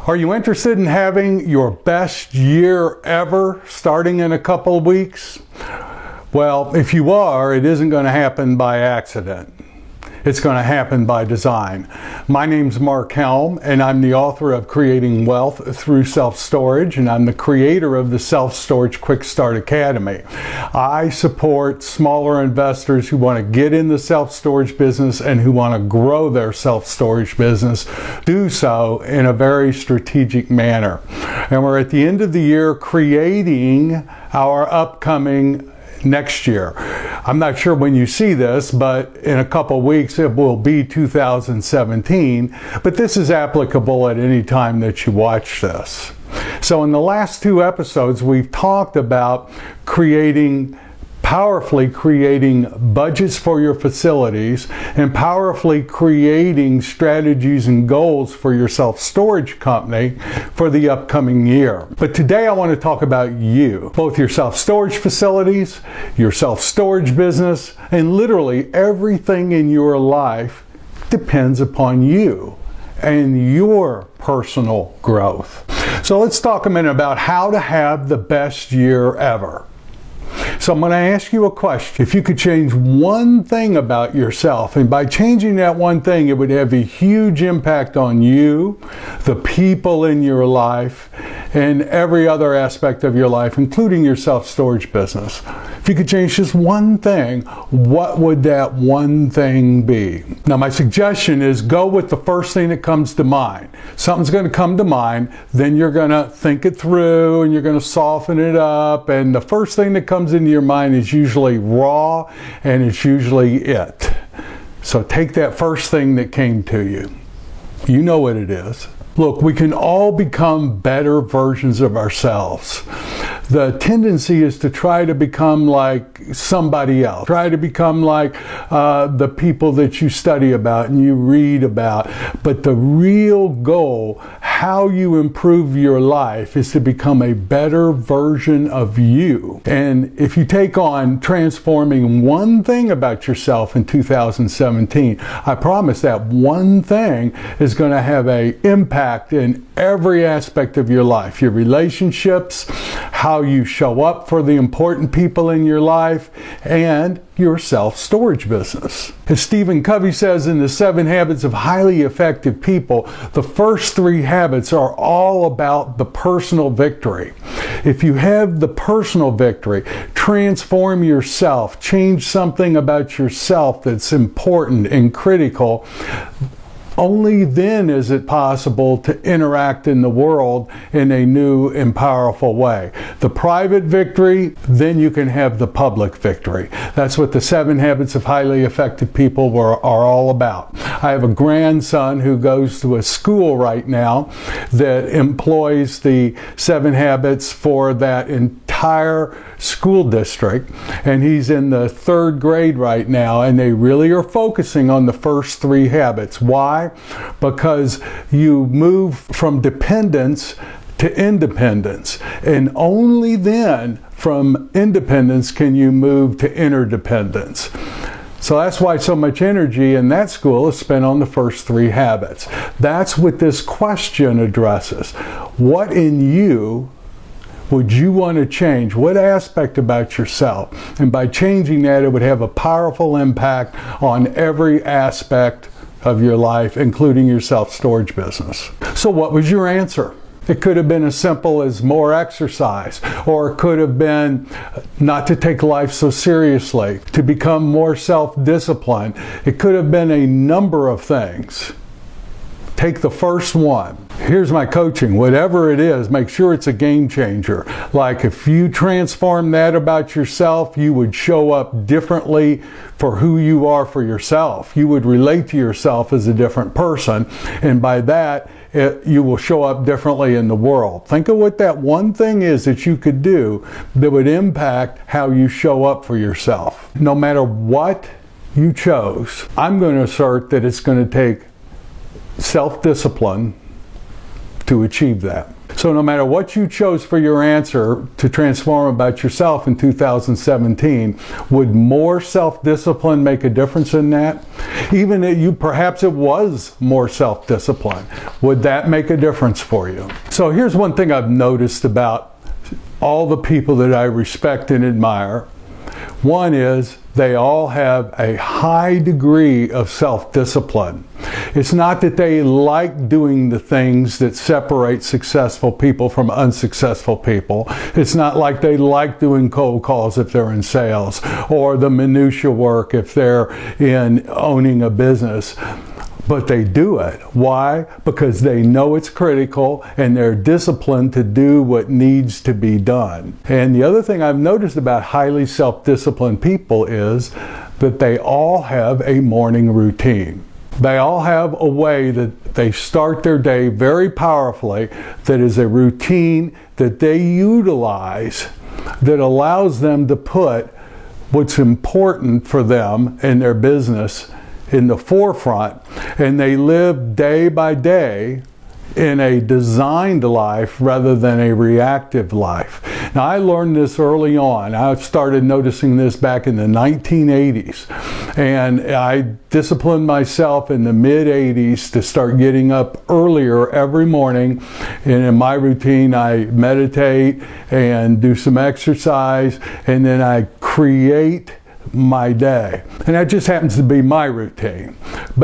Are you interested in having your best year ever starting in a couple of weeks? Well, if you are, it isn't going to happen by accident. It's going to happen by design. My name's Mark Helm, and I'm the author of Creating Wealth Through Self-Storage, and I'm the creator of the Self-Storage Quick Start Academy. I support smaller investors who want to get in the self-storage business and who want to grow their self-storage business, do so in a very strategic manner. And we're at the end of the year creating our upcoming next year. I'm not sure when you see this, but in a couple weeks it will be 2017, but this is applicable at any time that you watch this. So in the last two episodes, we've talked about powerfully creating budgets for your facilities and powerfully creating strategies and goals for your self-storage company for the upcoming year. But today I want to talk about you, both your self-storage facilities, your self-storage business, and literally everything in your life depends upon you and your personal growth. So let's talk a minute about how to have the best year ever. So I'm going to ask you a question. If you could change one thing about yourself, and by changing that one thing, it would have a huge impact on you, the people in your life, and every other aspect of your life, including your self-storage business. If you could change just one thing, what would that one thing be? Now, my suggestion is go with the first thing that comes to mind. Something's going to come to mind, then you're going to think it through, and you're going to soften it up, and the first thing that comes into your mind is usually raw, and it's usually it. So take that first thing that came to you. You know what it is. Look, we can all become better versions of ourselves. The tendency is to try to become like somebody else. Try to become like the people that you study about and you read about. But the real goal, how you improve your life, is to become a better version of you. And if you take on transforming one thing about yourself in 2017, I promise that one thing is going to have an impact in every aspect of your life. Your relationships, how you show up for the important people in your life, and your self-storage business. As Stephen Covey says in the 7 Habits of Highly Effective People, the first 3 habits are all about the personal victory. If you have the personal victory, transform yourself, change something about yourself that's important and critical, only then is it possible to interact in the world in a new and powerful way. The private victory, then you can have the public victory. That's what the 7 Habits of Highly Effective People are all about. I have a grandson who goes to a school right now that employs the 7 habits for that entire school district, and he's in the 3rd grade right now, and they really are focusing on the first 3 habits. Why? Because you move from dependence to independence, and only then from independence can you move to interdependence. So that's why so much energy in that school is spent on the first 3 habits. That's what this question addresses. What in you would you want to change? What aspect about yourself? And by changing that, it would have a powerful impact on every aspect of your life, including your self-storage business. So what was your answer? It could have been as simple as more exercise, or it could have been not to take life so seriously, to become more self-disciplined. It could have been a number of things. Take the first one. Here's my coaching. Whatever it is, make sure it's a game changer. Like if you transform that about yourself, you would show up differently for who you are for yourself. You would relate to yourself as a different person, and by that, you will show up differently in the world. Think of what that one thing is that you could do that would impact how you show up for yourself. No matter what you chose, I'm going to assert that it's going to take self-discipline to achieve that. So So no matter what you chose for your answer to transform about yourself in 2017, would more self-discipline make a difference in that? Even if perhaps it was more self-discipline, would that make a difference for you? So here's one thing I've noticed about all the people that I respect and admire. One is they all have a high degree of self-discipline. It's not that they like doing the things that separate successful people from unsuccessful people. It's not like they like doing cold calls if they're in sales, or the minutia work if they're in owning a business. But they do it. Why? Because they know it's critical and they're disciplined to do what needs to be done. And the other thing I've noticed about highly self-disciplined people is that they all have a morning routine. They all have a way that they start their day very powerfully, that is a routine that they utilize that allows them to put what's important for them in their business in the forefront, and they live day by day in a designed life rather than a reactive life. Now, I learned this early on. I started noticing this back in the 1980s, and I disciplined myself in the mid-80s to start getting up earlier every morning. And in my routine, I meditate and do some exercise, and then I create my day. And that just happens to be my routine.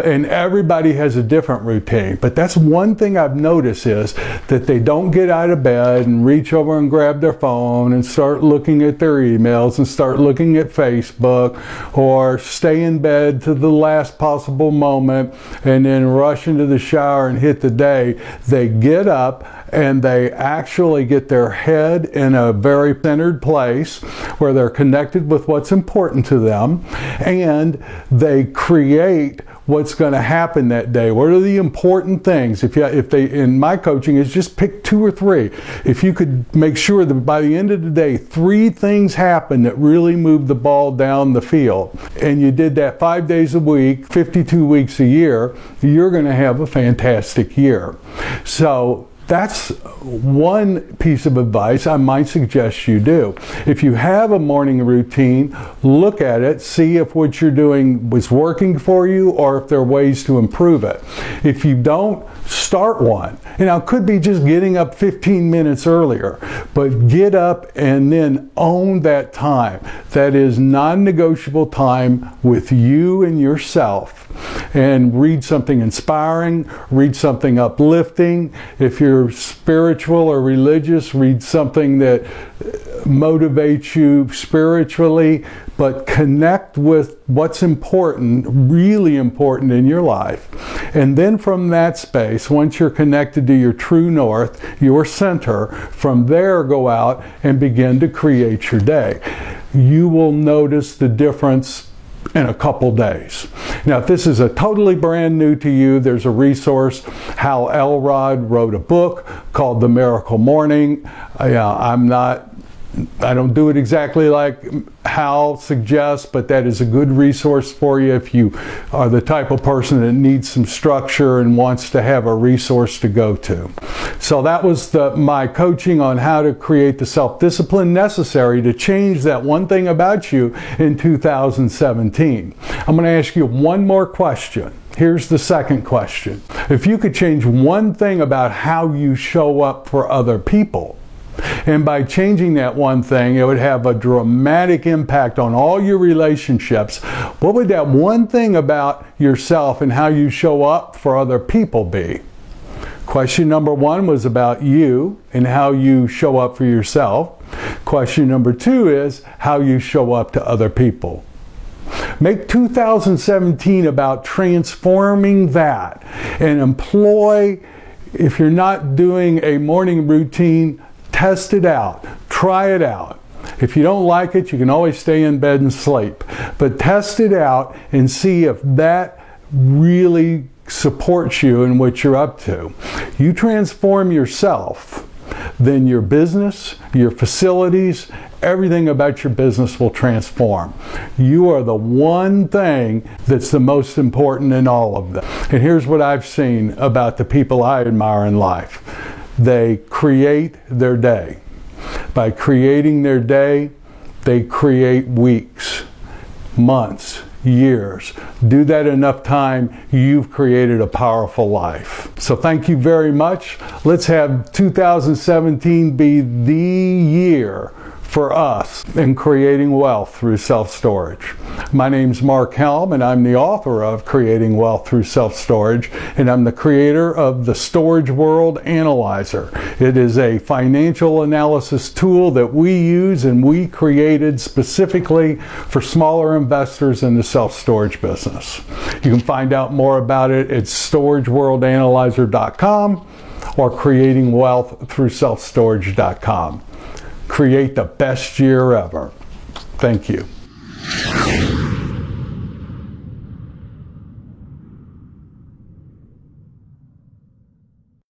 And everybody has a different routine. But that's one thing I've noticed, is that they don't get out of bed and reach over and grab their phone and start looking at their emails and start looking at Facebook, or stay in bed to the last possible moment and then rush into the shower and hit the day. They get up and they actually get their head in a very centered place where they're connected with what's important to them, and they create what's going to happen that day. What are the important things? If they, in my coaching, is just pick 2 or 3. If you could make sure that by the end of the day, 3 things happen that really move the ball down the field, and you did that 5 days a week, 52 weeks a year, you're going to have a fantastic year. So that's one piece of advice I might suggest you do. If you have a morning routine, look at it, see if what you're doing was working for you or if there are ways to improve it. If you don't, start one. You know, it could be just getting up 15 minutes earlier, but get up and then own that time. That is non-negotiable time with you and yourself. And read something inspiring, read something uplifting. If you're spiritual or religious, read something that motivates you spiritually, but connect with what's important, really important in your life. And then from that space, once you're connected to your true north, your center, from there go out and begin to create your day. You will notice the difference in a couple days. Now, if this is a totally brand new to you, there's a resource. Hal Elrod wrote a book called The Miracle Morning. I don't do it exactly like Hal suggests, but that is a good resource for you if you are the type of person that needs some structure and wants to have a resource to go to. So that was my coaching on how to create the self-discipline necessary to change that one thing about you in 2017. I'm going to ask you one more question. Here's the second question. If you could change one thing about how you show up for other people, and by changing that one thing, it would have a dramatic impact on all your relationships, what would that one thing about yourself and how you show up for other people be? Question number 1 was about you and how you show up for yourself. Question number 2 is how you show up to other people. Make 2017 about transforming that, and employ, if you're not doing a morning routine, test it out, try it out. If you don't like it, you can always stay in bed and sleep. But test it out and see if that really supports you in what you're up to. You transform yourself, then your business, your facilities, everything about your business will transform. You are the one thing that's the most important in all of them. And here's what I've seen about the people I admire in life. They create their day. By creating their day, they create weeks, months, years. Do that enough time, you've created a powerful life. So thank you very much. Let's have 2017 be the year for us in creating wealth through self-storage. My name's Mark Helm, and I'm the author of Creating Wealth Through Self-Storage, and I'm the creator of the Storage World Analyzer. It is a financial analysis tool that we use and we created specifically for smaller investors in the self-storage business. You can find out more about it at storageworldanalyzer.com or creatingwealththroughselfstorage.com. Create the best year ever. Thank you.